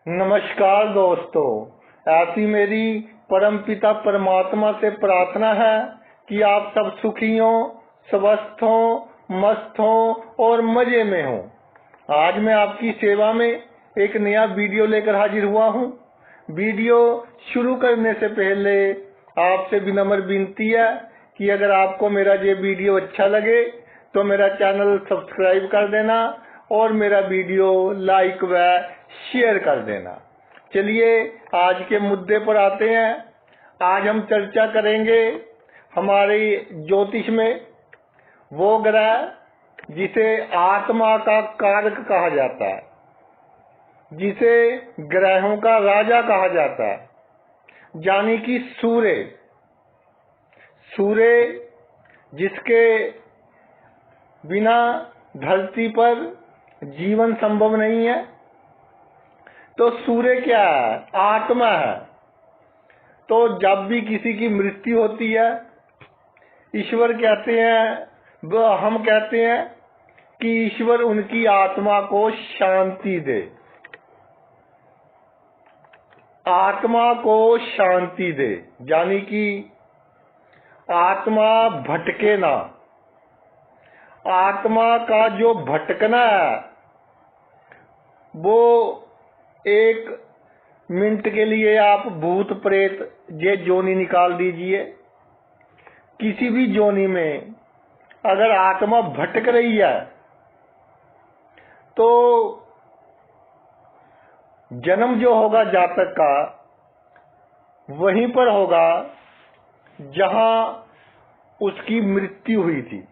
नमस्कार दोस्तों, ऐसी मेरी परमपिता परमात्मा से प्रार्थना है कि आप सब सुखी हों, स्वस्थ हों, मस्त हों और मजे में हों। आज मैं आपकी सेवा में एक नया वीडियो लेकर हाजिर हुआ हूं। वीडियो शुरू करने से पहले आपसे विनम्र विनती है कि अगर आपको मेरा ये वीडियो अच्छा लगे तो मेरा चैनल सब्सक्राइब कर देना और मेरा वीडियो लाइक व शेयर कर देना। चलिए आज के मुद्दे पर आते हैं। आज हम चर्चा करेंगे हमारे ज्योतिष में वो ग्रह जिसे आत्मा का कारक कहा जाता है, जिसे ग्रहों का राजा कहा जाता है, यानी कि सूर्य। सूर्य जिसके बिना धरती पर जीवन संभव नहीं है। तो सूर्य क्या है? आत्मा है। तो जब भी किसी की मृत्यु होती है, ईश्वर कहते हैं, हम कहते हैं कि ईश्वर उनकी आत्मा को शांति दे, आत्मा को शांति दे, यानी कि आत्मा भटके ना। आत्मा का जो भटकना है वो एक मिनट के लिए आप भूत प्रेत ये जोनी निकाल दीजिए। किसी भी जोनी में अगर आत्मा भटक रही है तो जन्म जो होगा जातक का वहीं पर होगा जहां उसकी मृत्यु हुई थी,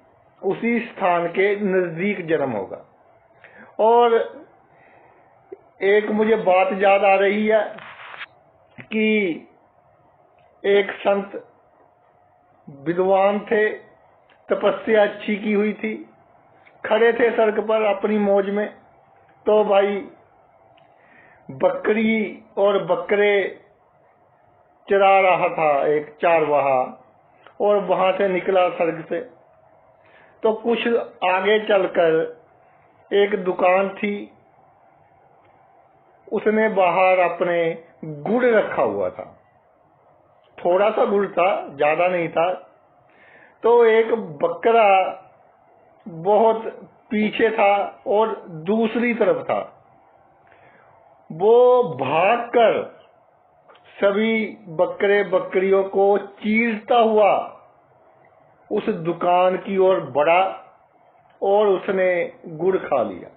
उसी स्थान के नजदीक जन्म होगा। और एक मुझे बात याद आ रही है कि एक संत विद्वान थे, तपस्या अच्छी की हुई थी, खड़े थे सड़क पर अपनी मौज में। तो भाई बकरी और बकरे चरा रहा था एक चारवाहा, और वहां से निकला सड़क से। तो कुछ आगे चलकर एक दुकान थी, उसने बाहर अपने गुड़ रखा हुआ था। थोड़ा सा गुड़ था, ज्यादा नहीं था। तो एक बकरा बहुत पीछे था और दूसरी तरफ था। वो भागकर सभी बकरे बकरियों को चीरता हुआ उस दुकान की ओर बढ़ा और उसने गुड़ खा लिया।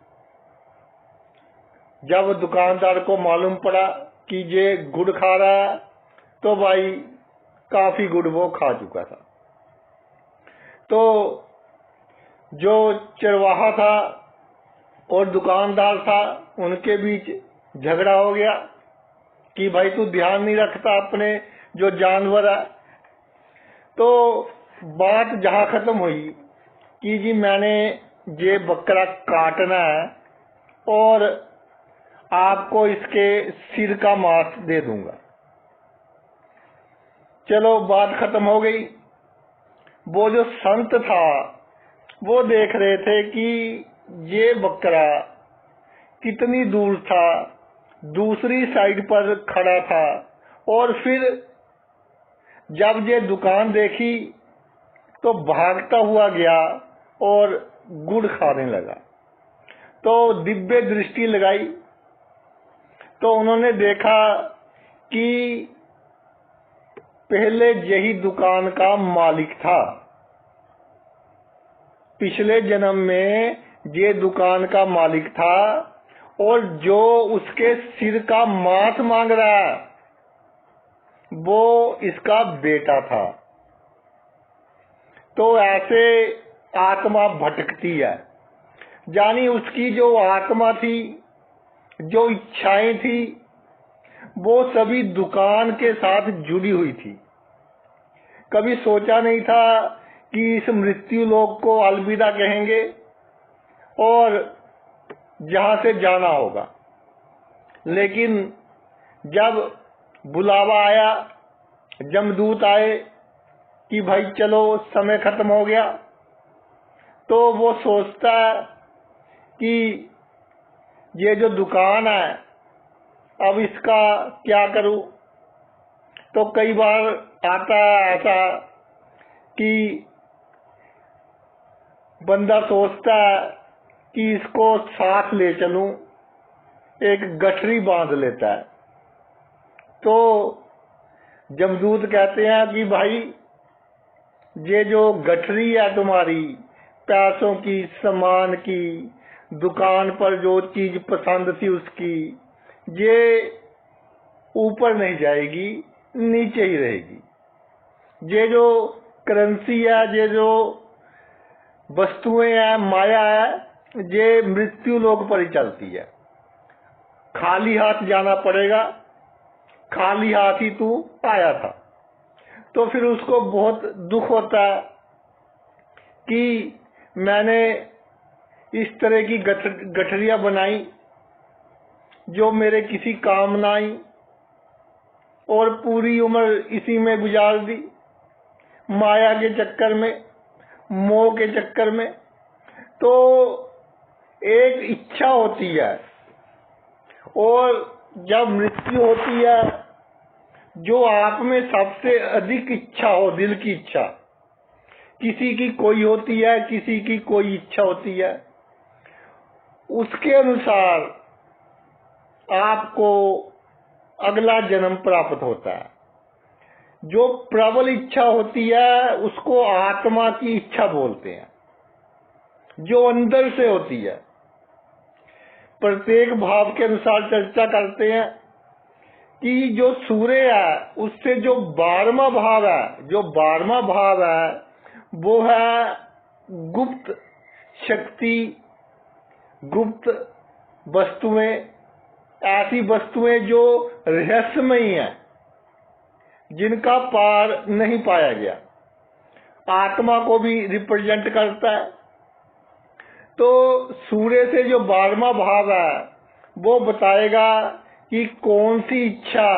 जब दुकानदार को मालूम पड़ा कि ये गुड़ खा रहा है तो भाई काफी गुड़ वो खा चुका था। तो जो चरवाहा था और दुकानदार था उनके बीच झगड़ा हो गया कि भाई तू ध्यान नहीं रखता अपने जो जानवर है। तो बात जहां खत्म हुई कि जी मैंने ये बकरा काटना है और आपको इसके सिर का मांस दे दूंगा। चलो बात खत्म हो गई। वो जो संत था वो देख रहे थे कि ये बकरा कितनी दूर था, दूसरी साइड पर खड़ा था, और फिर जब ये दुकान देखी तो भागता हुआ गया और गुड़ खाने लगा। तो दिव्य दृष्टि लगाई तो उन्होंने देखा कि पहले यही दुकान का मालिक था, पिछले जन्म में ये दुकान का मालिक था, और जो उसके सिर का मांस मांग रहा है वो इसका बेटा था। तो ऐसे आत्मा भटकती है, यानी उसकी जो आत्मा थी, जो इच्छाएं थी, वो सभी दुकान के साथ जुड़ी हुई थी। कभी सोचा नहीं था कि इस मृत्यु लोक को अलविदा कहेंगे और जहां से जाना होगा। लेकिन जब बुलावा आया, जमदूत आए कि भाई चलो समय खत्म हो गया, तो वो सोचता है कि ये जो दुकान है अब इसका क्या करूं। तो कई बार आता है ऐसा कि बंदा सोचता है कि इसको साथ ले चलूं, एक गठरी बांध लेता है। तो जमदूत कहते हैं कि भाई ये जो गठरी है तुम्हारी, पैसों की, सामान की, दुकान पर जो चीज पसंद थी उसकी, ये ऊपर नहीं जाएगी, नीचे ही रहेगी। ये जो करेंसी है, ये जो वस्तुएं हैं, माया है, ये मृत्यु लोक पर ही चलती है। खाली हाथ जाना पड़ेगा, खाली हाथ ही तू आया था। तो फिर उसको बहुत दुख होता है कि मैंने इस तरह की गठरियां बनाई जो मेरे किसी काम ना आई, और पूरी उम्र इसी में गुजार दी, माया के चक्कर में, मोह के चक्कर में। तो एक इच्छा होती है, और जब मृत्यु होती है, जो आप में सबसे अधिक इच्छा हो, दिल की इच्छा, किसी की कोई होती है, किसी की कोई इच्छा होती है, उसके अनुसार आपको अगला जन्म प्राप्त होता है। जो प्रबल इच्छा होती है उसको आत्मा की इच्छा बोलते हैं, जो अंदर से होती है। प्रत्येक भाव के अनुसार चर्चा करते हैं कि जो सूर्य है उससे जो 12वां भाव है, जो 12वां भाव है वो है गुप्त शक्ति, गुप्त वस्तुएं, ऐसी वस्तुएं जो रहस्यमयी हैं, जिनका पार नहीं पाया गया, आत्मा को भी रिप्रेजेंट करता है। तो सूर्य से जो 12वां भाव है वो बताएगा कि कौन सी इच्छा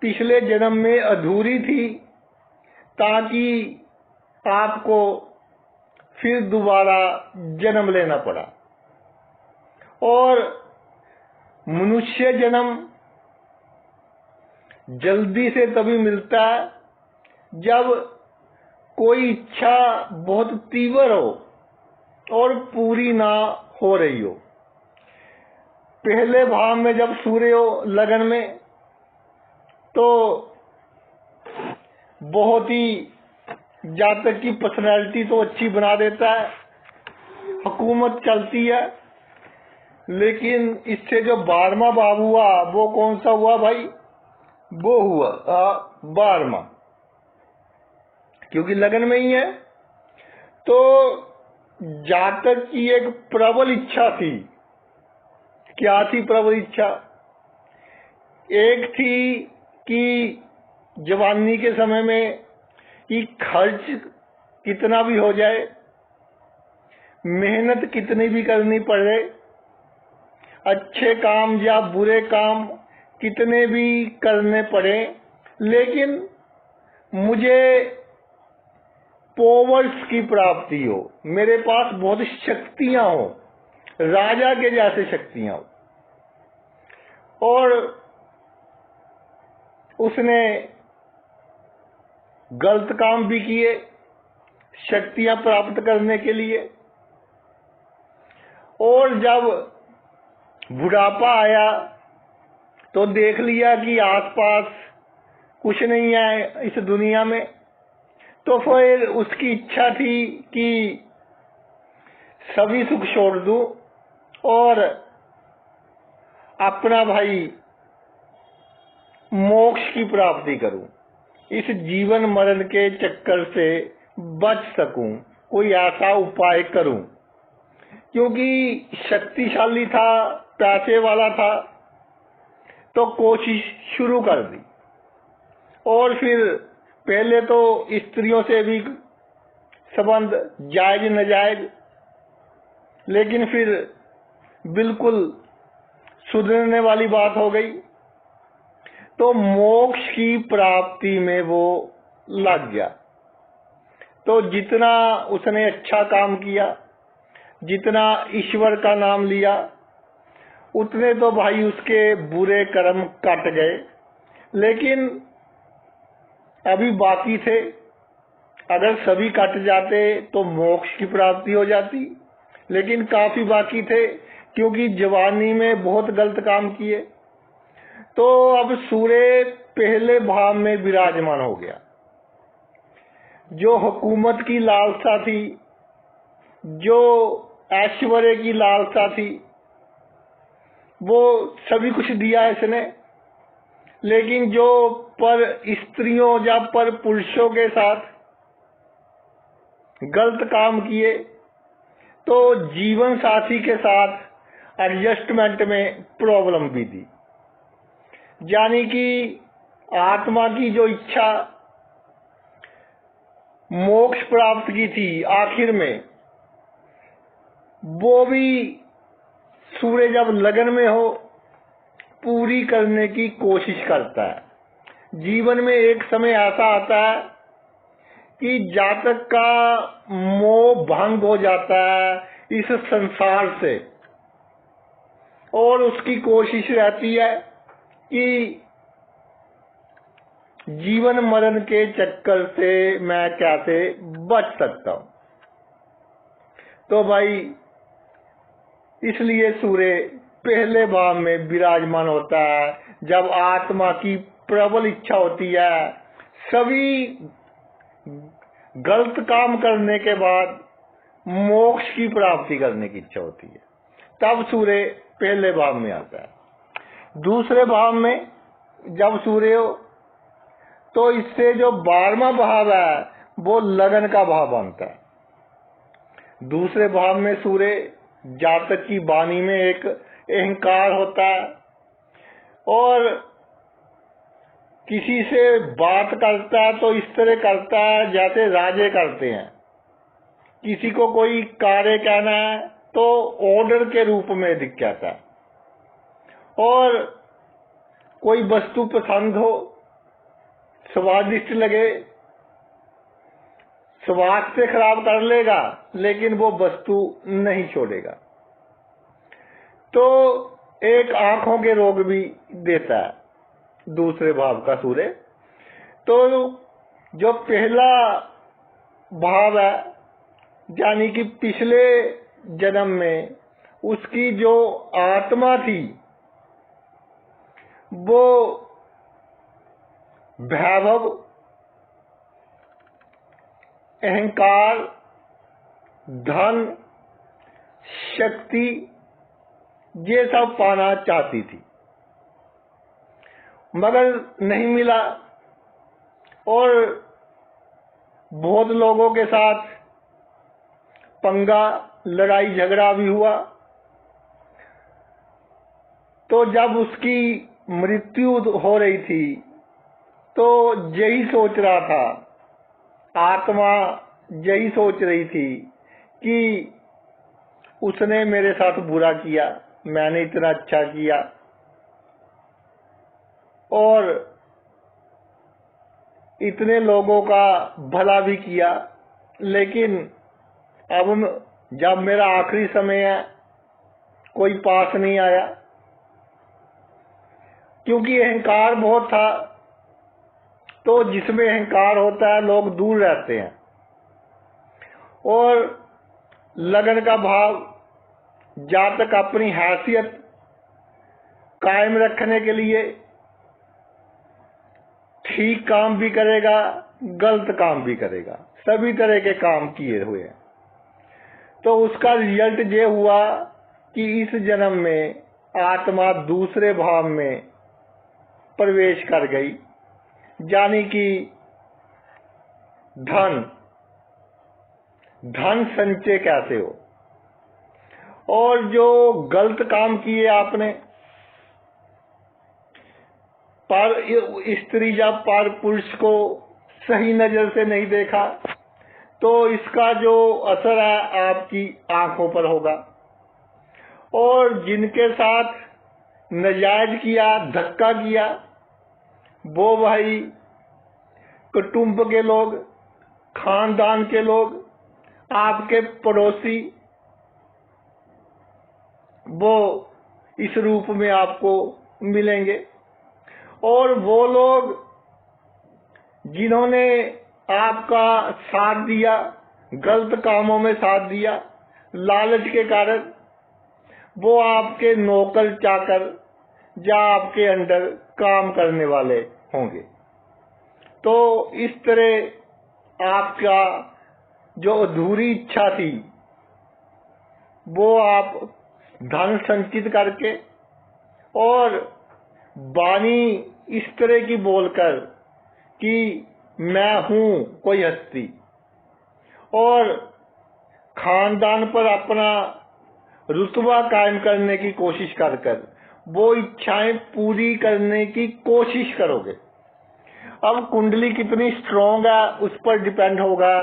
पिछले जन्म में अधूरी थी, ताकि आपको फिर दोबारा जन्म लेना पड़ा। और मनुष्य जन्म जल्दी से तभी मिलता है जब कोई इच्छा बहुत तीव्र हो और पूरी ना हो रही हो। पहले भाव में जब सूर्य हो लगन में, तो बहुत ही जातक की पर्सनैलिटी तो अच्छी बना देता है, हुकूमत चलती है। लेकिन इससे जो 12वां भाव हुआ वो कौन सा हुआ भाई? वो हुआ 12वां, क्योंकि लगन में ही है। तो जातक की एक प्रबल इच्छा थी। क्या थी प्रबल इच्छा? एक थी कि जवानी के समय में कि खर्च कितना भी हो जाए, मेहनत कितनी भी करनी पड़े, अच्छे काम या बुरे काम कितने भी करने पड़े, लेकिन मुझे पावर्स की प्राप्ति हो, मेरे पास बहुत शक्तियां हो, राजा के जैसे शक्तियां हो। और उसने गलत काम भी किए शक्तियां प्राप्त करने के लिए। और जब बुढ़ापा आया तो देख लिया कि आसपास कुछ नहीं है इस दुनिया में, तो फिर उसकी इच्छा थी कि सभी सुख छोड़ दूं और अपना भाई मोक्ष की प्राप्ति करूं, इस जीवन मरण के चक्कर से बच सकूं, कोई ऐसा उपाय करूं। क्योंकि शक्तिशाली था, पैसे वाला था, तो कोशिश शुरू कर दी। और फिर पहले तो स्त्रियों से भी संबंध जायज नजायज, लेकिन फिर बिल्कुल सुधरने वाली बात हो गई। तो मोक्ष की प्राप्ति में वो लग गया। तो जितना उसने अच्छा काम किया, जितना ईश्वर का नाम लिया, उतने तो भाई उसके बुरे कर्म कट गए, लेकिन अभी बाकी थे। अगर सभी कट जाते तो मोक्ष की प्राप्ति हो जाती, लेकिन काफी बाकी थे क्योंकि जवानी में बहुत गलत काम किए। तो अब सूर्य पहले भाव में विराजमान हो गया। जो हुकूमत की लालसा थी, जो ऐश्वर्य की लालसा थी, वो सभी कुछ दिया इसने। लेकिन जो पर स्त्रियों या पर पुरुषों के साथ गलत काम किए, तो जीवन साथी के साथ एडजस्टमेंट में प्रॉब्लम भी थी। यानी कि आत्मा की जो इच्छा मोक्ष प्राप्त की थी आखिर में, वो भी सूर्य जब लगन में हो पूरी करने की कोशिश करता है। जीवन में एक समय ऐसा आता है कि जातक का मोह भंग हो जाता है इस संसार से, और उसकी कोशिश रहती है कि जीवन मरण के चक्कर से मैं कैसे बच सकता हूं। तो भाई इसलिए सूर्य पहले भाव में विराजमान होता है जब आत्मा की प्रबल इच्छा होती है। सभी गलत काम करने के बाद मोक्ष की प्राप्ति करने की इच्छा होती है, तब सूर्य पहले भाव में आता है। दूसरे भाव में जब सूर्य हो तो इससे जो 12वां भाव है वो लगन का भाव बनता है। दूसरे भाव में सूर्य जातक की वाणी में एक अहंकार होता है, और किसी से बात करता है तो इस तरह करता है जैसे राजे करते हैं। किसी को कोई कार्य कहना है तो ऑर्डर के रूप में दिख जाता है, और कोई वस्तु पसंद हो, स्वादिष्ट लगे, स्वाद से खराब कर लेगा लेकिन वो वस्तु नहीं छोड़ेगा। तो एक आंखों के रोग भी देता है दूसरे भाव का सूर्य। तो जो पहला भाव है, यानी कि पिछले जन्म में उसकी जो आत्मा थी वो वैभव, अहंकार, धन, शक्ति ये सब पाना चाहती थी, मगर नहीं मिला, और बहुत लोगों के साथ पंगा, लड़ाई झगड़ा भी हुआ। तो जब उसकी मृत्यु हो रही थी तो यही सोच रहा था, आत्मा यही सोच रही थी कि उसने मेरे साथ बुरा किया, मैंने इतना अच्छा किया और इतने लोगों का भला भी किया, लेकिन अब जब मेरा आखिरी समय है कोई पास नहीं आया। क्योंकि अहंकार बहुत था, तो जिसमें अहंकार होता है लोग दूर रहते हैं, और लगन का भाव जातक अपनी हैसियत कायम रखने के लिए ठीक काम भी करेगा, गलत काम भी करेगा, सभी तरह के काम किए हुए हैं। तो उसका रिजल्ट ये हुआ कि इस जन्म में आत्मा दूसरे भाव में प्रवेश कर गई, यानी कि धन संचय कैसे हो, और जो गलत काम किए आपने, पर स्त्री या पर पुरुष को सही नजर से नहीं देखा, तो इसका जो असर है आपकी आंखों पर होगा। और जिनके साथ नाजायज किया, धक्का किया, वो भाई कुटुंब के लोग, खानदान के लोग, आपके पड़ोसी, वो इस रूप में आपको मिलेंगे। और वो लोग जिन्होंने आपका साथ दिया, गलत कामों में साथ दिया लालच के कारण, वो आपके नौकर चाकर या आपके अंडर काम करने वाले होंगे। तो इस तरह आपका जो अधूरी इच्छा थी वो आप धन संचित करके और वाणी इस तरह की बोलकर कि मैं हूं कोई हस्ती, और खानदान पर अपना रुतबा कायम करने की कोशिश कर कर वो इच्छाएं पूरी करने की कोशिश करोगे। अब कुंडली कितनी स्ट्रॉन्ग है उस पर डिपेंड होगा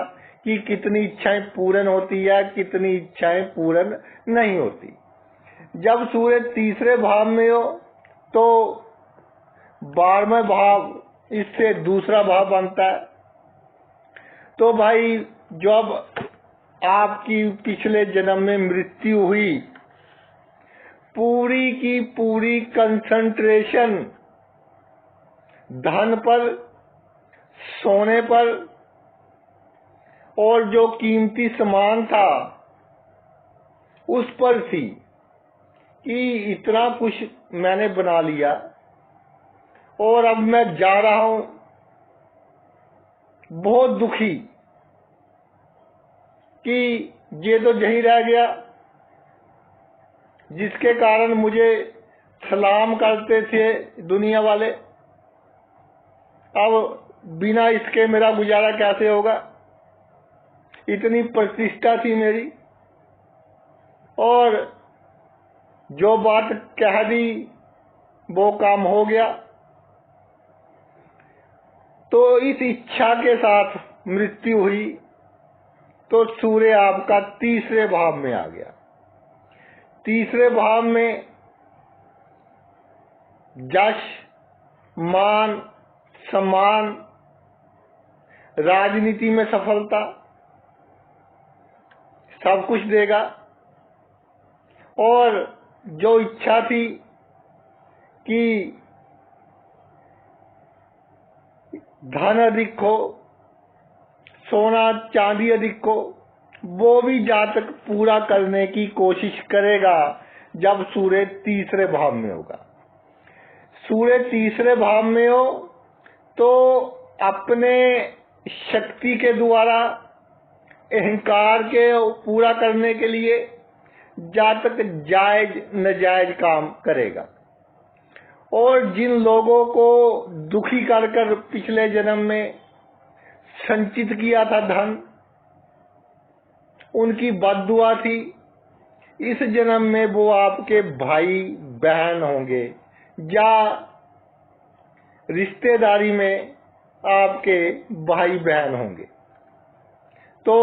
कि कितनी इच्छाएं पूर्ण होती है, कितनी इच्छाएं पूर्ण नहीं होती। जब सूर्य तीसरे भाव में हो तो 12वें भाव इससे दूसरा भाव बनता है। तो भाई जब आपकी पिछले जन्म में मृत्यु हुई, पूरी की पूरी कंसंट्रेशन धन पर, सोने पर और जो कीमती सामान था उस पर थी कि इतना कुछ मैंने बना लिया और अब मैं जा रहा हूं बहुत दुखी कि ये तो यही रह गया जिसके कारण मुझे सलाम करते थे दुनिया वाले, अब बिना इसके मेरा गुजारा कैसे होगा। इतनी प्रतिष्ठा थी मेरी और जो बात कह दी वो काम हो गया। तो इस इच्छा के साथ मृत्यु हुई तो सूर्य आपका तीसरे भाव में आ गया। तीसरे भाव में यश, मान, सम्मान, राजनीति में सफलता सब कुछ देगा। और जो इच्छा थी कि धन अधिक हो, सोना चांदी अधिक हो, वो भी जातक पूरा करने की कोशिश करेगा जब सूर्य तीसरे भाव में होगा। सूर्य तीसरे भाव में हो तो अपने शक्ति के द्वारा अहंकार के पूरा करने के लिए जातक जायज नाजायज काम करेगा। और जिन लोगों को दुखी कर कर पिछले जन्म में संचित किया था धन, उनकी बद्दुआ थी, इस जन्म में वो आपके भाई बहन होंगे या रिश्तेदारी में आपके भाई बहन होंगे। तो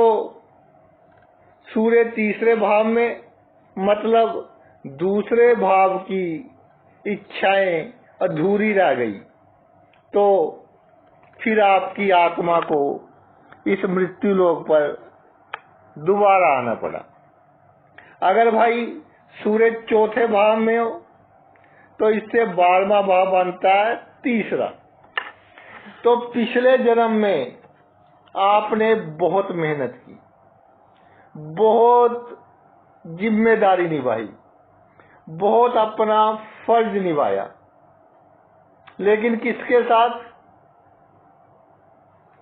सूर्य तीसरे भाव में मतलब दूसरे भाव की इच्छाएं अधूरी रह गई, तो फिर आपकी आत्मा को इस मृत्यु लोक पर दोबारा आना पड़ा। अगर भाई सूर्य चौथे भाव में हो तो इससे 12वां भाव बनता है तीसरा। तो पिछले जन्म में आपने बहुत मेहनत की, बहुत जिम्मेदारी निभाई, बहुत अपना फर्ज निभाया, लेकिन किसके साथ?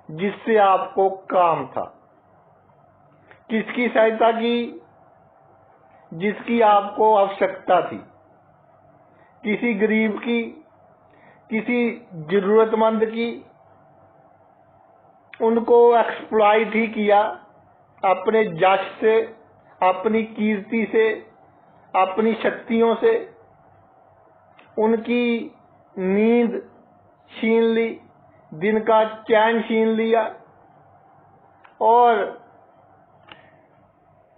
जिससे आपको काम था। किसकी सहायता की? जिसकी आपको आवश्यकता थी। किसी गरीब की, किसी जरूरतमंद की, उनको एक्सप्लॉइट ही किया अपने यश से, अपनी कीर्ति से, अपनी शक्तियों से। उनकी नींद छीन ली, दिन का चैन छीन लिया और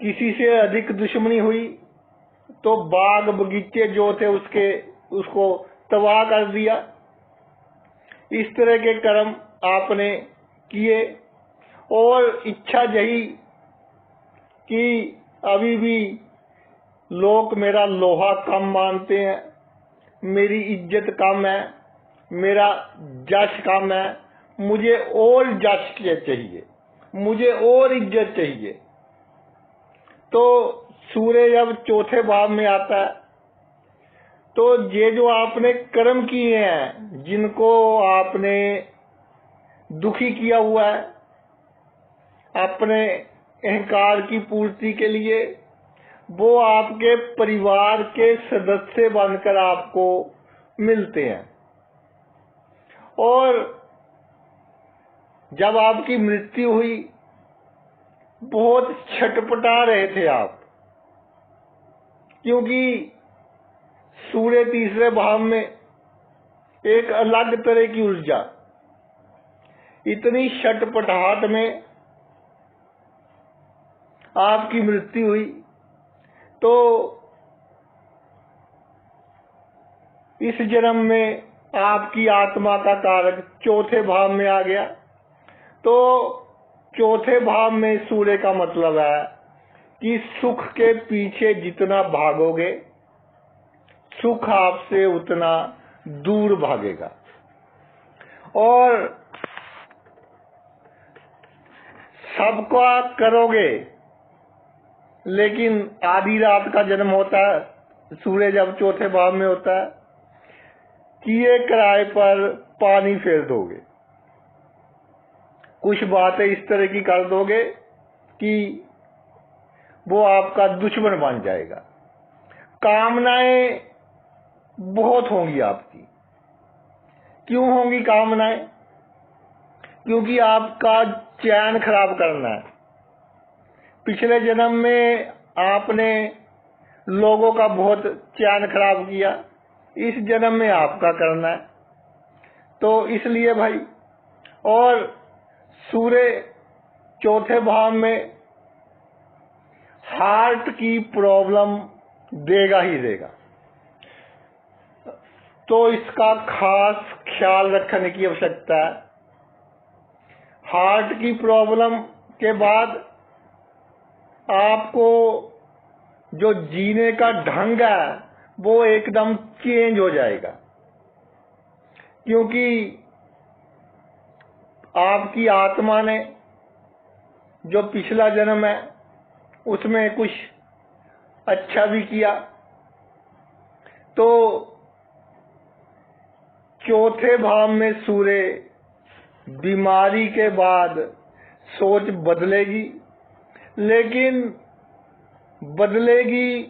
किसी से अधिक दुश्मनी हुई तो बाग बगीचे जो थे उसको तबाह कर दिया। इस तरह के कर्म आपने किए और इच्छा यही कि अभी भी लोग मेरा लोहा कम मानते हैं, मेरी इज्जत कम है, मेरा जश कम है, मुझे और जश चाहिए, मुझे और इज्जत चाहिए। तो सूर्य जब चौथे भाव में आता है तो ये जो आपने कर्म किए हैं, जिनको आपने दुखी किया हुआ है अपने अहंकार की पूर्ति के लिए, वो आपके परिवार के सदस्य बनकर आपको मिलते हैं। और जब आपकी मृत्यु हुई, बहुत छटपटा रहे थे आप, क्योंकि सूर्य तीसरे भाव में एक अलग तरह की ऊर्जा, इतनी छटपटाहट में आपकी मृत्यु हुई। तो इस जन्म में आपकी आत्मा का कारक चौथे भाव में आ गया। तो चौथे भाव में सूर्य का मतलब है कि सुख के पीछे जितना भागोगे, सुख आपसे उतना दूर भागेगा। और सबका करोगे, लेकिन आधी रात का जन्म होता है, सूर्य जब चौथे भाव में होता है, किए किराए पर पानी फेर दोगे, कुछ बातें इस तरह की कर दोगे कि वो आपका दुश्मन बन जाएगा। कामनाएं बहुत होंगी आपकी। क्यों होंगी कामनाएं? क्योंकि आपका चैन खराब करना है। पिछले जन्म में आपने लोगों का बहुत चैन खराब किया, इस जन्म में आपका करना है। तो इसलिए भाई, और सूर्य चौथे भाव में हार्ट की प्रॉब्लम देगा ही देगा। तो इसका खास ख्याल रखने की आवश्यकता है। हार्ट की प्रॉब्लम के बाद आपको जो जीने का ढंग है वो एकदम चेंज हो जाएगा, क्योंकि आपकी आत्मा ने जो पिछला जन्म है उसमें कुछ अच्छा भी किया। तो चौथे भाव में सूर्य बीमारी के बाद सोच बदलेगी, लेकिन बदलेगी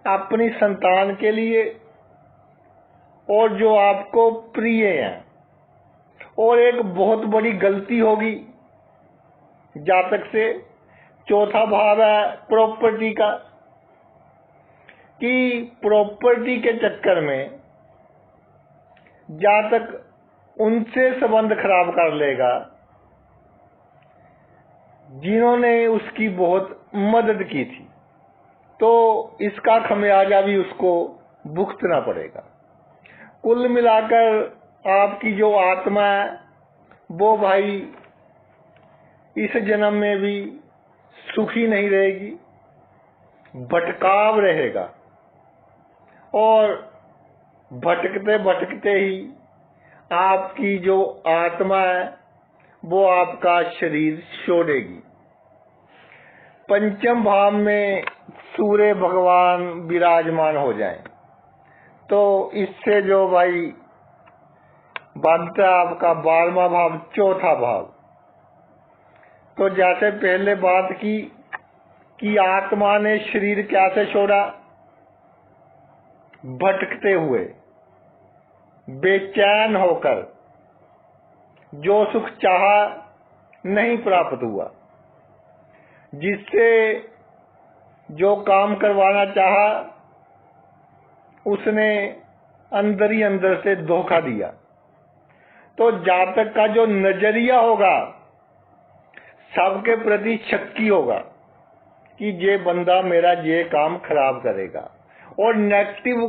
अपनी संतान के लिए और जो आपको प्रिय है। और एक बहुत बड़ी गलती होगी जातक से, चौथा भाव है प्रॉपर्टी का, कि प्रॉपर्टी के चक्कर में जातक उनसे संबंध खराब कर लेगा जिन्होंने उसकी बहुत मदद की थी। तो इसका खमियाजा भी उसको भुगतना पड़ेगा। कुल मिलाकर आपकी जो आत्मा है वो भाई इस जन्म में भी सुखी नहीं रहेगी, भटकाव रहेगा। और भटकते भटकते ही आपकी जो आत्मा है वो आपका शरीर छोड़ेगी। पंचम भाव में सूर्य भगवान विराजमान हो जाएं तो इससे जो भाई बनता है आपका 12वां भाव, चौथा भाव। तो जैसे पहले बात की कि आत्मा ने शरीर कैसे छोड़ा, भटकते हुए, बेचैन होकर, जो सुख चाहा नहीं प्राप्त हुआ, जिससे जो काम करवाना चाहा उसने अंदर ही अंदर से धोखा दिया। तो जातक का जो नजरिया होगा सबके प्रति शक्की होगा कि ये बंदा मेरा ये काम खराब करेगा, और नेगेटिव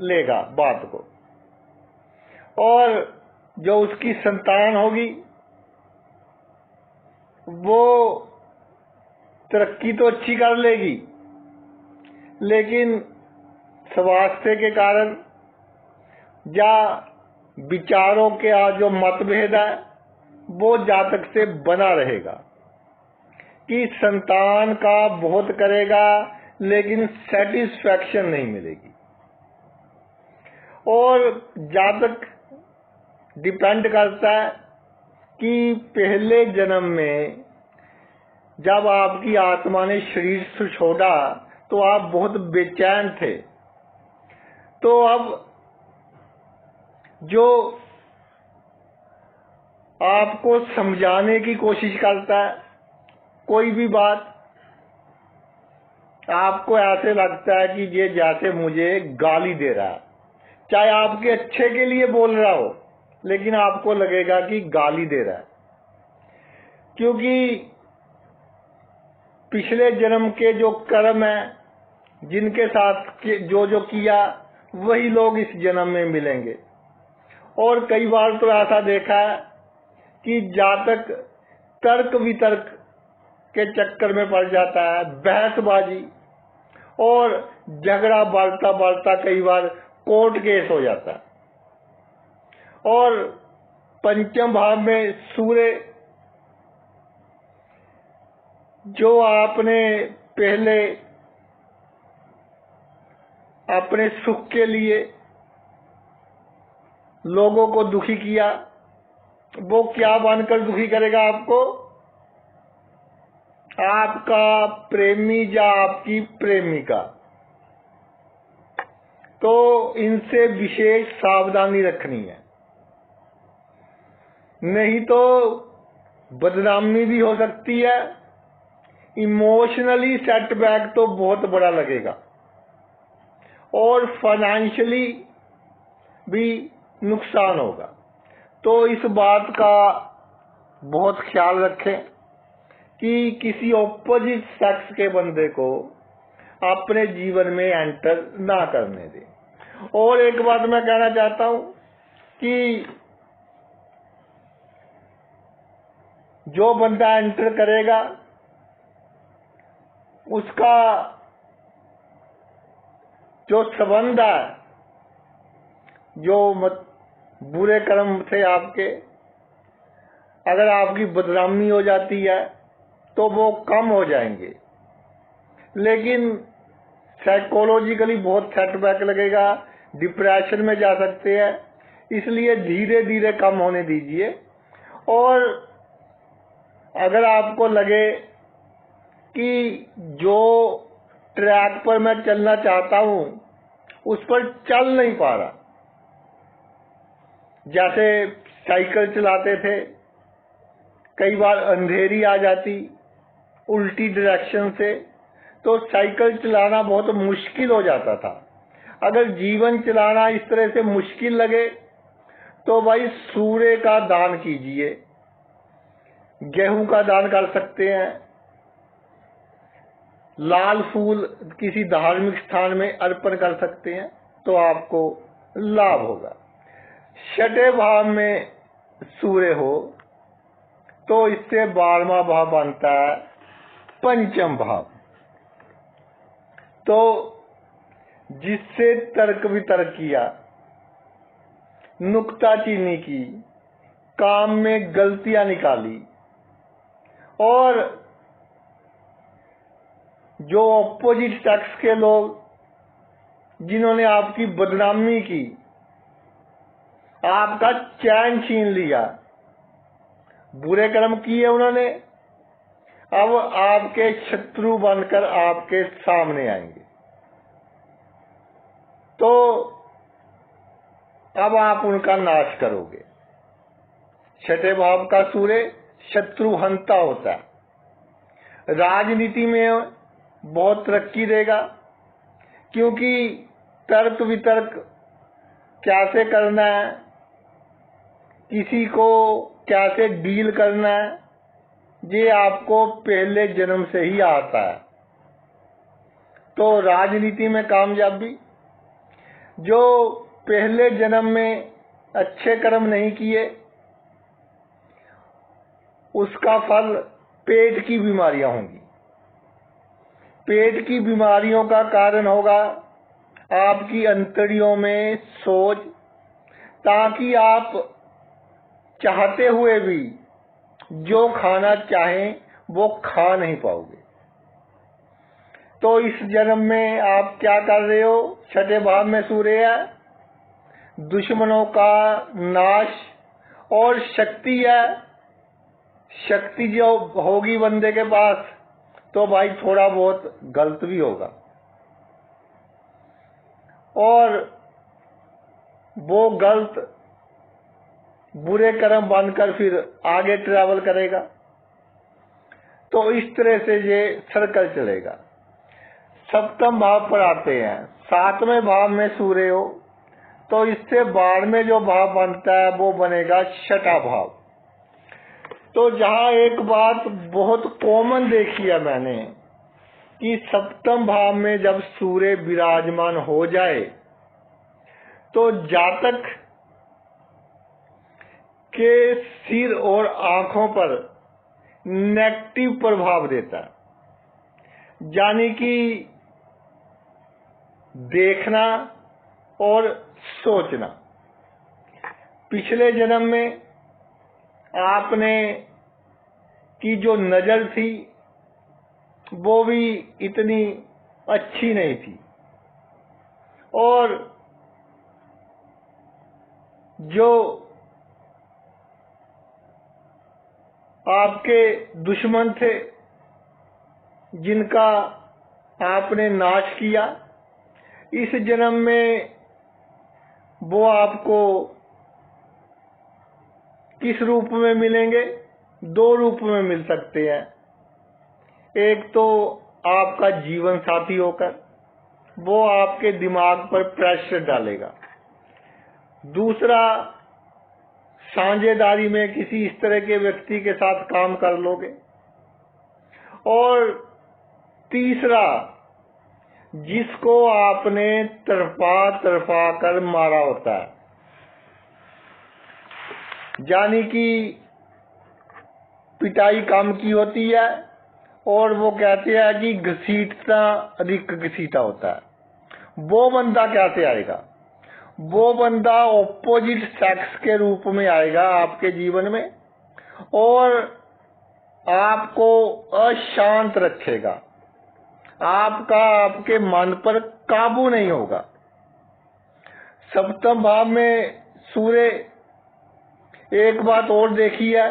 लेगा बात को। और जो उसकी संतान होगी वो तरक्की तो अच्छी कर लेगी, लेकिन स्वास्थ्य के कारण या विचारों के जो मतभेद है वो जातक से बना रहेगा कि संतान का बहुत करेगा लेकिन सेटिस्फैक्शन नहीं मिलेगी। और जातक डिपेंड करता है कि पहले जन्म में जब आपकी आत्मा ने शरीर से छोड़ा तो आप बहुत बेचैन थे, तो अब जो आपको समझाने की कोशिश करता है कोई भी बात, आपको ऐसे लगता है कि ये जैसे मुझे गाली दे रहा है, चाहे आपके अच्छे के लिए बोल रहा हो लेकिन आपको लगेगा कि गाली दे रहा है, क्योंकि पिछले जन्म के जो कर्म है जिनके साथ जो किया वही लोग इस जन्म में मिलेंगे। और कई बार तो ऐसा देखा है कि जातक तर्क वितर्क के चक्कर में पड़ जाता है, बहसबाजी और झगड़ा बढ़ता बढ़ता कई बार कोर्ट केस हो जाता है। और पंचम भाव में सूर्य, जो आपने पहले अपने सुख के लिए लोगों को दुखी किया, वो क्या बनकर दुखी करेगा आपको? आपका प्रेमी या आपकी प्रेमिका। तो इनसे विशेष सावधानी रखनी है, नहीं तो बदनामी भी हो सकती है, इमोशनली सेटबैक तो बहुत बड़ा लगेगा और फाइनेंशियली भी नुकसान होगा। तो इस बात का बहुत ख्याल रखें कि किसी ऑपोजिट सेक्स के बंदे को अपने जीवन में एंटर ना करने दें। और एक बात मैं कहना चाहता हूं कि जो बंदा एंटर करेगा उसका जो संबंध है, जो बुरे कर्म थे आपके, अगर आपकी बदनामी हो जाती है तो वो कम हो जाएंगे, लेकिन साइकोलॉजिकली बहुत सेटबैक लगेगा, डिप्रेशन में जा सकते हैं। इसलिए धीरे धीरे कम होने दीजिए। और अगर आपको लगे कि जो ट्रैक पर मैं चलना चाहता हूं उस पर चल नहीं पा रहा, जैसे साइकिल चलाते थे, कई बार अंधेरी आ जाती उल्टी डायरेक्शन से, तो साइकिल चलाना बहुत मुश्किल हो जाता था। अगर जीवन चलाना इस तरह से मुश्किल लगे तो भाई सूर्य का दान कीजिए, गेहूं का दान कर सकते हैं, लाल फूल किसी धार्मिक स्थान में अर्पण कर सकते हैं, तो आपको लाभ होगा। छठे भाव में सूर्य हो तो इससे 12वां भाव बनता है पंचम भाव, तो जिससे तर्क वितर्क किया, नुक्ताचीनी की, काम में गलतियां निकाली, और जो ऑपोजिट सेक्स के लोग जिन्होंने आपकी बदनामी की, आपका चैन छीन लिया, बुरे कर्म किए उन्होंने, अब आपके शत्रु बनकर आपके सामने आएंगे। तो अब आप उनका नाश करोगे। छठे भाव का सूर्य शत्रुहंता होता है। राजनीति में बहुत तरक्की देगा, क्योंकि तर्क वितर्क कैसे करना है, किसी को कैसे डील करना है, ये आपको पहले जन्म से ही आता है। तो राजनीति में कामयाबी, जो पहले जन्म में अच्छे कर्म नहीं किए उसका फल पेट की बीमारियां होंगी। पेट की बीमारियों का कारण होगा आपकी अंतड़ियों में सोज, ताकि आप चाहते हुए भी जो खाना चाहें वो खा नहीं पाओगे। तो इस जन्म में आप क्या कर रहे हो? छठे भाव में सूर्य है, दुश्मनों का नाश और शक्ति है। शक्ति जो होगी बंदे के पास तो भाई थोड़ा बहुत गलत भी होगा, और वो गलत बुरे कर्म बनकर फिर आगे ट्रैवल करेगा। तो इस तरह से ये सर्कल चलेगा। सप्तम भाव पर आते हैं। सातवें भाव में सूर्य हो तो इससे बाद में जो भाव बनता है वो बनेगा छठा भाव। तो जहां एक बात बहुत कॉमन देखी है मैंने कि सप्तम भाव में जब सूर्य विराजमान हो जाए तो जातक के सिर और आंखों पर नेगेटिव प्रभाव देता है, यानी कि देखना और सोचना। पिछले जन्म में आपने की जो नजर थी वो भी इतनी अच्छी नहीं थी, और जो आपके दुश्मन थे जिनका आपने नाश किया, इस जन्म में वो आपको किस रूप में मिलेंगे? दो रूप में मिल सकते हैं। एक तो आपका जीवन साथी होकर, वो आपके दिमाग पर प्रेशर डालेगा। दूसरा, साझेदारी में किसी इस तरह के व्यक्ति के साथ काम कर लोगे। और तीसरा, जिसको आपने तरफा कर मारा होता है, यानी कि पिटाई कम की होती है और वो कहते हैं कि घसीटना अधिक घसीटा होता है। वो बंदा कैसे आएगा? वो बंदा ऑपोजिट सेक्स के रूप में आएगा आपके जीवन में और आपको अशांत रखेगा। आपके मन पर काबू नहीं होगा। सप्तम भाव में सूर्य, एक बात और देखी है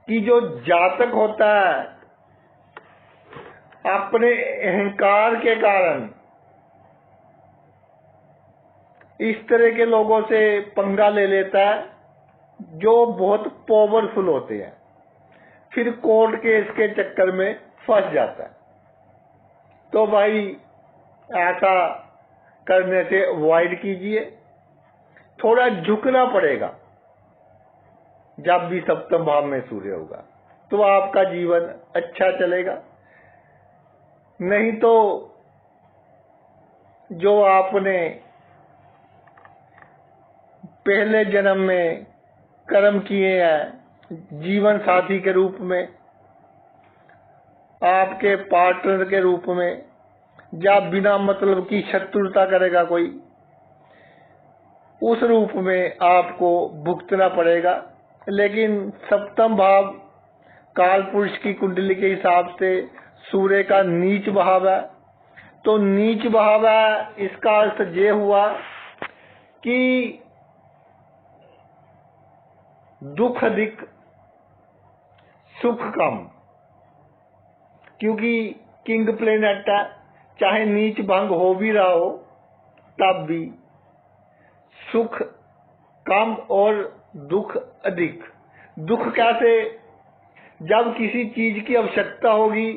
कि जो जातक होता है अपने अहंकार के कारण इस तरह के लोगों से पंगा ले लेता है जो बहुत पावरफुल होते हैं, फिर कोर्ट केस के चक्कर में फंस जाता है। तो भाई ऐसा करने से अवॉइड कीजिए। थोड़ा झुकना पड़ेगा जब भी सप्तम भाव में सूर्य होगा, तो आपका जीवन अच्छा चलेगा। नहीं तो जो आपने पहले जन्म में कर्म किए हैं जीवन साथी के रूप में, आपके पार्टनर के रूप में, या बिना मतलब की शत्रुता करेगा कोई, उस रूप में आपको भुगतना पड़ेगा। लेकिन सप्तम भाव काल पुरुष की कुंडली के हिसाब से सूर्य का नीच भाव है। तो नीच भाव है, इसका अर्थ ये हुआ कि दुख अधिक सुख कम, क्योंकि किंग प्लेनेट है, चाहे नीच भंग हो भी रहा हो तब भी सुख कम और दुख अधिक। दुख कैसे? जब किसी चीज की आवश्यकता होगी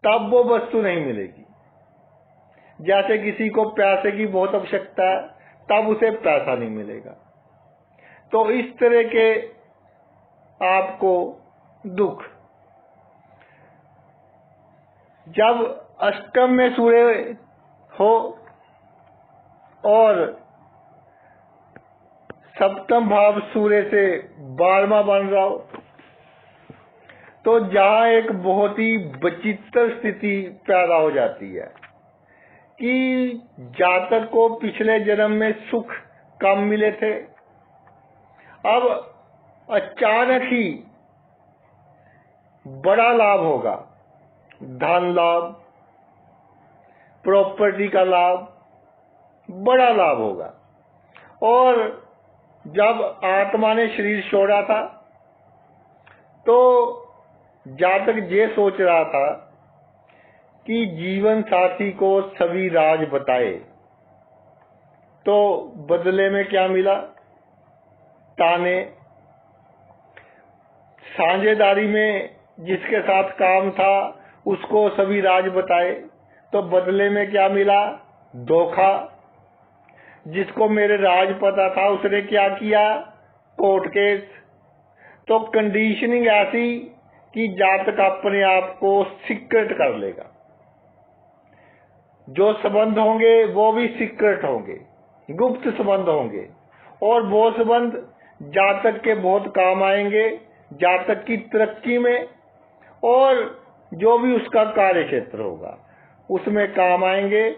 तब वो वस्तु नहीं मिलेगी। जैसे किसी को पैसे की बहुत आवश्यकता है तब उसे पैसा नहीं मिलेगा। तो इस तरह के आपको दुख। जब अष्टम में सूर्य हो और सप्तम भाव सूर्य से 12वां बन रहा हो तो जहाँ एक बहुत ही विचित्र स्थिति पैदा हो जाती है कि जातक को पिछले जन्म में सुख कम मिले थे, अब अचानक ही बड़ा लाभ होगा, धन लाभ, प्रॉपर्टी का लाभ, बड़ा लाभ होगा। और जब आत्मा ने शरीर छोड़ा था तो जातक ये सोच रहा था कि जीवन साथी को सभी राज बताए, तो बदले में क्या मिला? ताने। साझेदारी में जिसके साथ काम था उसको सभी राज बताए, तो बदले में क्या मिला? धोखा। जिसको मेरे राज पता था उसने क्या किया? Court case. तो कंडीशनिंग ऐसी कि जातक अपने आप को सीक्रेट कर लेगा। जो संबंध होंगे वो भी सीक्रेट होंगे, गुप्त संबंध होंगे, और वो संबंध जातक के बहुत काम आएंगे, जातक की तरक्की में, और जो भी उसका कार्य क्षेत्र होगा उसमें काम आएंगे।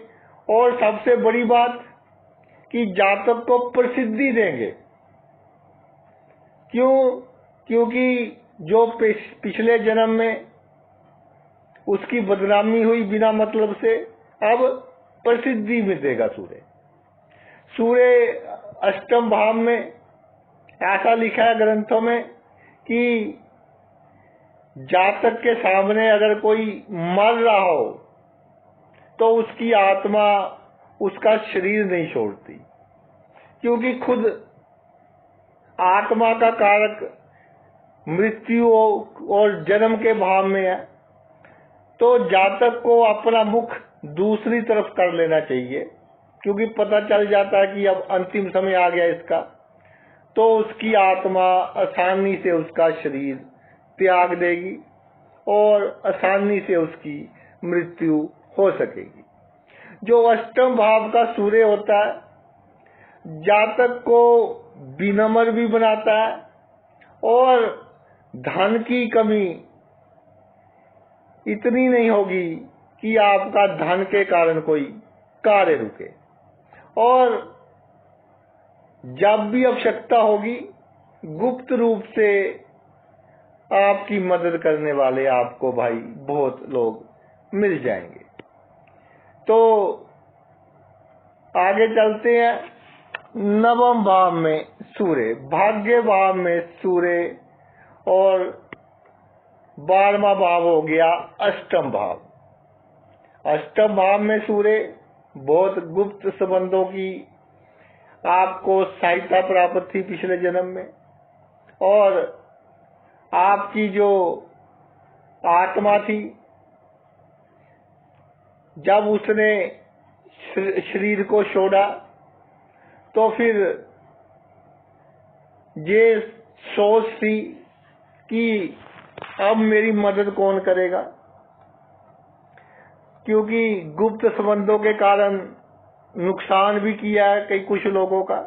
और सबसे बड़ी बात कि जातक को प्रसिद्धि देंगे। क्यों? क्योंकि जो पिछले जन्म में उसकी बदनामी हुई बिना मतलब से, अब प्रसिद्धि में देगा सूर्य। सूर्य अष्टम भाव में ऐसा लिखा है ग्रंथों में कि जातक के सामने अगर कोई मर रहा हो तो उसकी आत्मा उसका शरीर नहीं छोड़ती, क्योंकि खुद आत्मा का कारक मृत्यु और जन्म के भाव में है। तो जातक को अपना मुख दूसरी तरफ कर लेना चाहिए, क्योंकि पता चल जाता है कि अब अंतिम समय आ गया इसका, तो उसकी आत्मा आसानी से उसका शरीर त्याग देगी और आसानी से उसकी मृत्यु हो सकेगी। जो अष्टम भाव का सूर्य होता है, जातक को विनम्र भी बनाता है और धन की कमी इतनी नहीं होगी कि आपका धन के कारण कोई कार्य रुके, और जब भी आवश्यकता होगी गुप्त रूप से आपकी मदद करने वाले आपको भाई बहुत लोग मिल जाएंगे। तो आगे चलते हैं। नवम भाव में सूर्य, भाग्य भाव में सूर्य, और 12वां भाव हो गया अष्टम भाव। अष्टम भाव में सूर्य बहुत गुप्त संबंधों की आपको सहायता प्राप्त थी पिछले जन्म में, और आपकी जो आत्मा थी जब उसने शरीर को छोड़ा तो फिर ये सोच थी कि अब मेरी मदद कौन करेगा, क्योंकि गुप्त संबंधों के कारण नुकसान भी किया है कई कुछ लोगों का,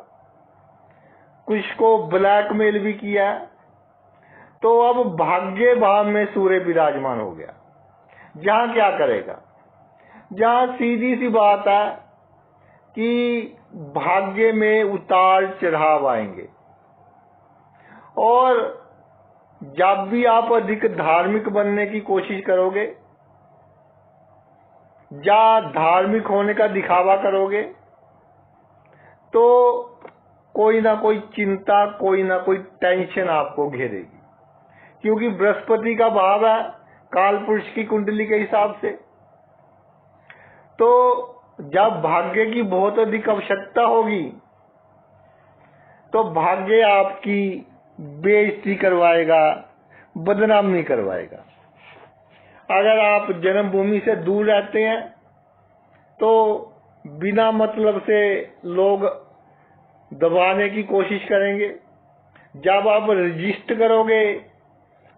कुछ को ब्लैकमेल भी किया है। तो अब भाग्य भाव में सूर्य विराजमान हो गया, जहां क्या करेगा? जहां सीधी सी बात है कि भाग्य में उतार चढ़ाव आएंगे, और जब भी आप अधिक धार्मिक बनने की कोशिश करोगे या धार्मिक होने का दिखावा करोगे तो कोई ना कोई चिंता, कोई ना कोई टेंशन आपको घेरेगी, क्योंकि बृहस्पति का भाव है काल पुरुष की कुंडली के हिसाब से। तो जब भाग्य की बहुत अधिक आवश्यकता होगी तो भाग्य आपकी बेइज्जती करवाएगा, बदनामी करवाएगा। अगर आप जन्मभूमि से दूर रहते हैं तो बिना मतलब से लोग दबाने की कोशिश करेंगे, जब आप रजिस्ट करोगे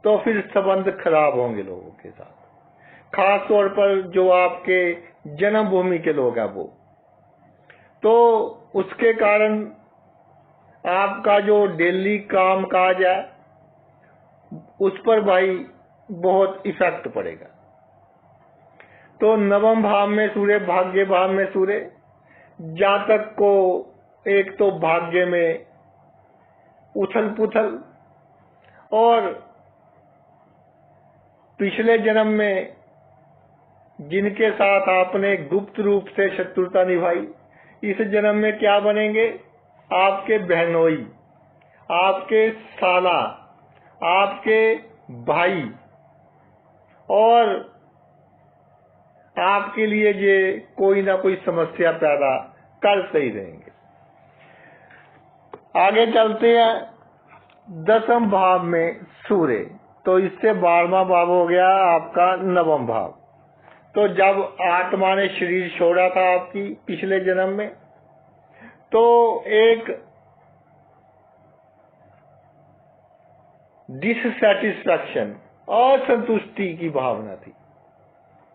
तो फिर संबंध खराब होंगे लोगों के साथ, खास तौर पर जो आपके जन्मभूमि के लोग हैं वो। तो उसके कारण आपका जो डेली काम काज है उस पर भाई बहुत इफेक्ट पड़ेगा। तो नवम भाव में सूर्य, भाग्य भाव में सूर्य, जातक को एक तो भाग्य में उथल पुथल और पिछले जन्म में जिनके साथ आपने गुप्त रूप से शत्रुता निभाई, इस जन्म में क्या बनेंगे? आपके बहनोई, आपके साला, आपके भाई, और आपके लिए ये कोई ना कोई समस्या पैदा करते ही रहेंगे। आगे चलते हैं। दसम भाव में सूर्य, तो इससे 12वां भाव हो गया आपका नवम भाव। तो जब आत्मा ने शरीर छोड़ा था आपकी पिछले जन्म में, तो एक डिससैटिस्फैक्शन, असंतुष्टि की भावना थी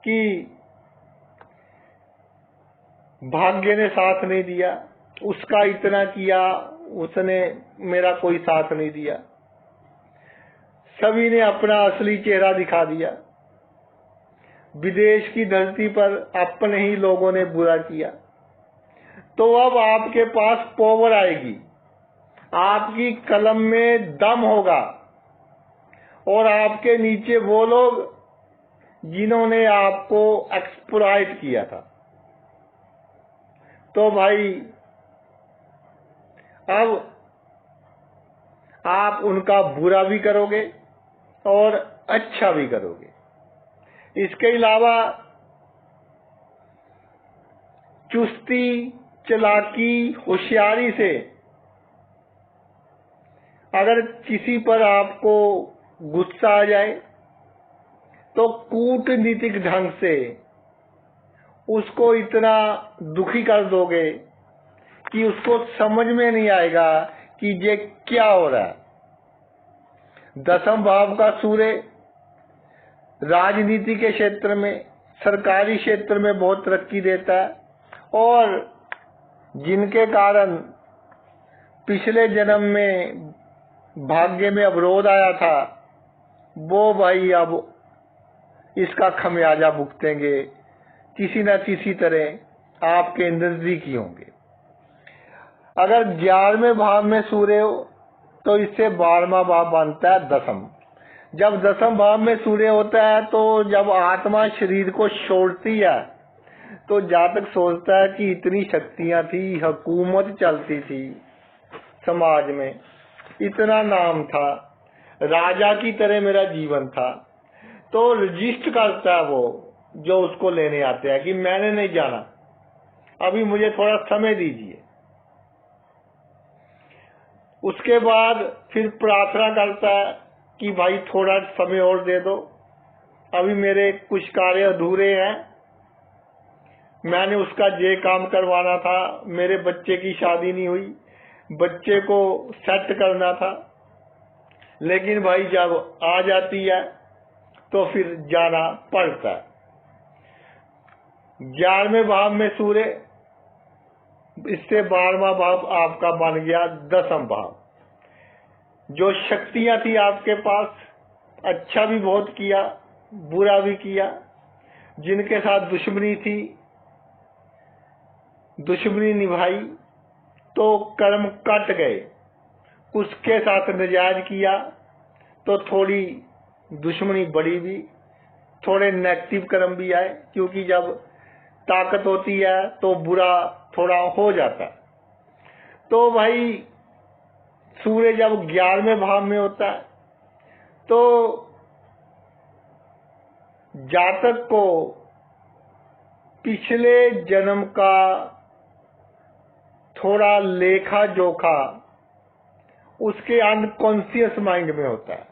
कि भाग्य ने साथ नहीं दिया, उसका इतना किया, उसने मेरा कोई साथ नहीं दिया, सभी ने अपना असली चेहरा दिखा दिया, विदेश की धरती पर अपने ही लोगों ने बुरा किया। तो अब आपके पास पावर आएगी, आपकी कलम में दम होगा, और आपके नीचे वो लोग जिन्होंने आपको एक्सप्लॉइट किया था, तो भाई अब आप उनका बुरा भी करोगे और अच्छा भी करोगे। इसके अलावा चुस्ती, चालाकी, होशियारी से अगर किसी पर आपको गुस्सा आ जाए, तो कूटनीतिक ढंग से उसको इतना दुखी कर दोगे कि उसको समझ में नहीं आएगा कि ये क्या हो रहा है। दसम भाव का सूर्य राजनीति के क्षेत्र में, सरकारी क्षेत्र में बहुत तरक्की देता है, और जिनके कारण पिछले जन्म में भाग्य में अवरोध आया था, वो भाई अब इसका खमियाजा भुगतेंगे, किसी न किसी तरह आपके नजदीकी होंगे। अगर 11वें भाव में सूर्य हो, तो इससे 12वां भाव बनता है दसम। जब दसम भाव में सूर्य होता है, तो जब आत्मा शरीर को छोड़ती है, तो जातक सोचता है कि इतनी शक्तियां थी, हुकूमत चलती थी समाज में, इतना नाम था, राजा की तरह मेरा जीवन था, तो रजिस्ट करता है वो जो उसको लेने आते हैं कि मैंने नहीं जाना, अभी मुझे थोड़ा समय दीजिए। उसके बाद फिर प्रार्थना करता है कि भाई थोड़ा समय और दे दो, अभी मेरे कुछ कार्य अधूरे हैं, मैंने उसका ये काम करवाना था, मेरे बच्चे की शादी नहीं हुई, बच्चे को सेट करना था। लेकिन भाई जब आ जाती है तो फिर जाना पड़ता है। 11वें भाव में सूर्य, इससे 12वां भाव आपका बन गया दसम भाव। जो शक्तियां थी आपके पास, अच्छा भी बहुत किया, बुरा भी किया, जिनके साथ दुश्मनी थी, दुश्मनी निभाई, तो कर्म कट गए। उसके साथ नजायज किया तो थोड़ी दुश्मनी बढ़ी भी, थोड़े नेगेटिव कर्म भी आए, क्योंकि जब ताकत होती है तो बुरा थोड़ा हो जाता है। तो भाई सूर्य जब 11वें भाव में होता है, तो जातक को पिछले जन्म का थोड़ा लेखा जोखा उसके अनकॉन्शियस माइंड में होता है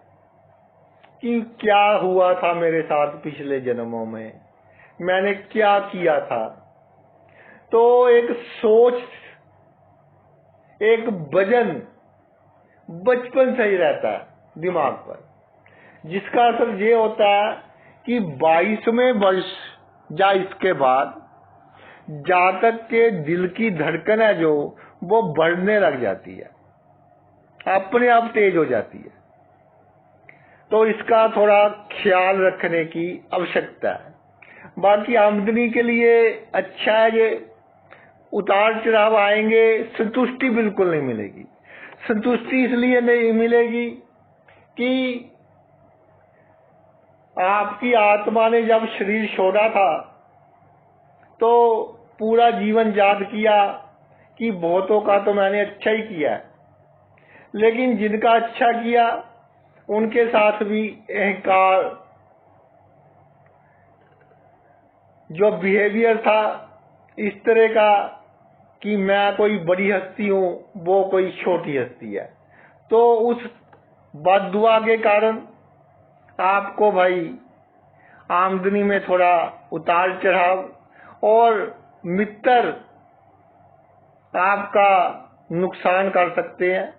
कि क्या हुआ था मेरे साथ पिछले जन्मों में, मैंने क्या किया था। तो एक सोच, एक वजन बचपन से ही रहता है दिमाग पर, जिसका असर ये होता है कि 22वें वर्ष या इसके बाद जातक के दिल की धड़कन है जो वो बढ़ने लग जाती है, अपने आप तेज हो जाती है। तो इसका थोड़ा ख्याल रखने की आवश्यकता है। बाकी आमदनी के लिए अच्छा है, ये उतार चढ़ाव आएंगे, संतुष्टि बिल्कुल नहीं मिलेगी। संतुष्टि इसलिए नहीं मिलेगी कि आपकी आत्मा ने जब शरीर छोड़ा था तो पूरा जीवन याद किया कि बहुतों का तो मैंने अच्छा ही किया, लेकिन जिनका अच्छा किया उनके साथ भी अहंकार, जो बिहेवियर था इस तरह का कि मैं कोई बड़ी हस्ती हूँ, वो कोई छोटी हस्ती है, तो उस बददुआ के कारण आपको भाई आमदनी में थोड़ा उतार चढ़ाव, और मित्र आपका नुकसान कर सकते हैं।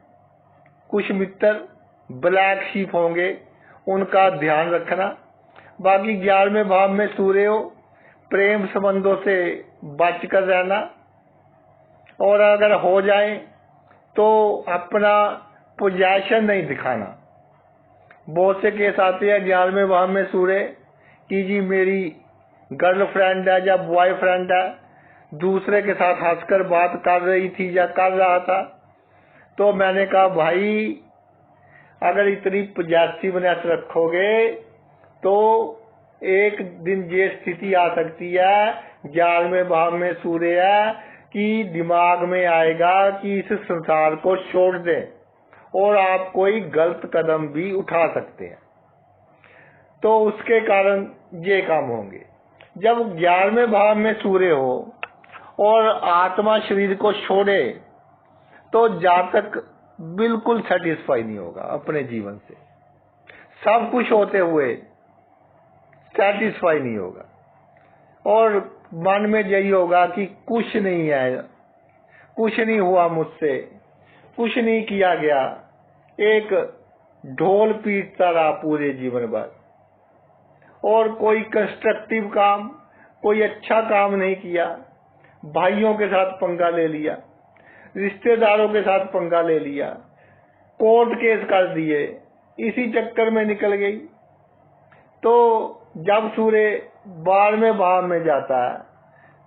कुछ मित्र ब्लैक शीप होंगे, उनका ध्यान रखना। बाकी 11वें भाव में सूर्य हो, प्रेम संबंधों से बच कर रहना, और अगर हो जाए तो अपना पोजेशन नहीं दिखाना। बहुत से केस आते हैं 11वें भाव में सूर्य कि जी मेरी गर्लफ्रेंड है या बॉयफ्रेंड है, दूसरे के साथ हंसकर बात कर रही थी या कर रहा था, तो मैंने कहा भाई अगर इतनी पॉजिटिवनेस रखोगे तो एक दिन ये स्थिति आ सकती है 11वें भाव में सूर्य है कि दिमाग में आएगा कि इस संसार को छोड़ दें, और आप कोई गलत कदम भी उठा सकते हैं। तो उसके कारण ये काम होंगे। जब 11वें भाव में सूर्य हो और आत्मा शरीर को छोड़े तो जातक बिल्कुल सेटिस्फाई नहीं होगा अपने जीवन से, सब कुछ होते हुए सेटिस्फाई नहीं होगा, और मन में यही होगा कि कुछ नहीं है, कुछ नहीं हुआ मुझसे, कुछ नहीं किया गया, एक ढोल पीटता रहा पूरे जीवन भर, और कोई कंस्ट्रक्टिव काम, कोई अच्छा काम नहीं किया, भाइयों के साथ पंगा ले लिया, रिश्तेदारों के साथ पंगा ले लिया, कोर्ट केस कर दिए, इसी चक्कर में निकल गई। तो जब सूर्य 12वें भाव में जाता है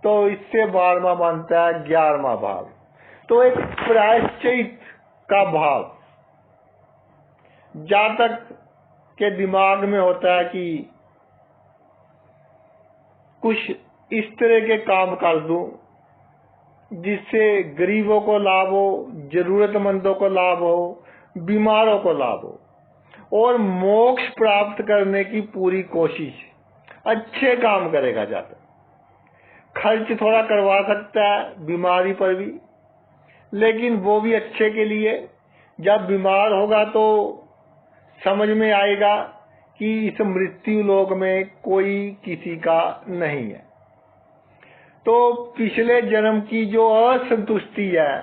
तो इससे 12वां बनता है 11वां भाव, तो एक प्रायश्चित का भाव जातक के दिमाग में होता है कि कुछ इस तरह के काम कर दूं जिससे गरीबों को लाभ हो, जरूरतमंदों को लाभ हो, बीमारों को लाभ हो, और मोक्ष प्राप्त करने की पूरी कोशिश, अच्छे काम करेगा जातक। खर्च थोड़ा करवा सकता है बीमारी पर भी, लेकिन वो भी अच्छे के लिए। जब बीमार होगा तो समझ में आएगा कि इस मृत्यु लोक में कोई किसी का नहीं है। तो पिछले जन्म की जो असंतुष्टि है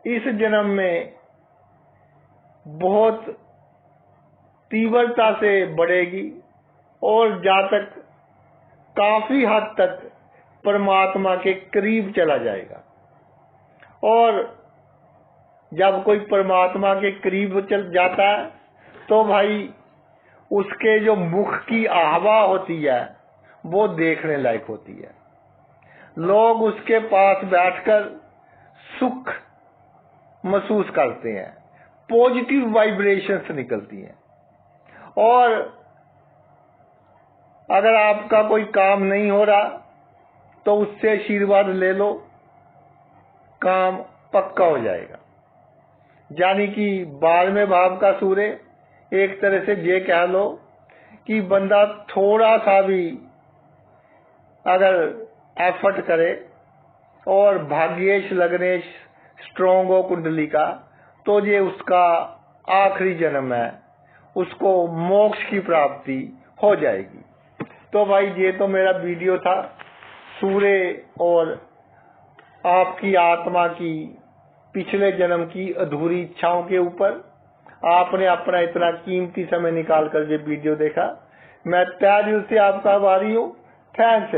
इस जन्म में बहुत तीव्रता से बढ़ेगी, और जातक काफी हद तक परमात्मा के करीब चला जाएगा। और जब कोई परमात्मा के करीब चल जाता है तो भाई उसके जो मुख की आभा होती है वो देखने लायक होती है। लोग उसके पास बैठकर सुख महसूस करते हैं, पॉजिटिव वाइब्रेशंस निकलती हैं। और अगर आपका कोई काम नहीं हो रहा तो उससे आशीर्वाद ले लो, काम पक्का हो जाएगा। यानी कि 12वें भाव का सूर्य एक तरह से ये कह लो कि बंदा थोड़ा सा भी अगर एफर्ट करे और भाग्येश लग्नेश स्ट्रॉन्ग हो कुंडली का, तो ये उसका आखिरी जन्म है, उसको मोक्ष की प्राप्ति हो जाएगी। तो भाई ये तो मेरा वीडियो था सूर्य और आपकी आत्मा की पिछले जन्म की अधूरी इच्छाओं के ऊपर। आपने अपना इतना कीमती समय निकाल कर ये वीडियो देखा, मैं तहे दिल से आपका आभारी हूँ। थैंक्स।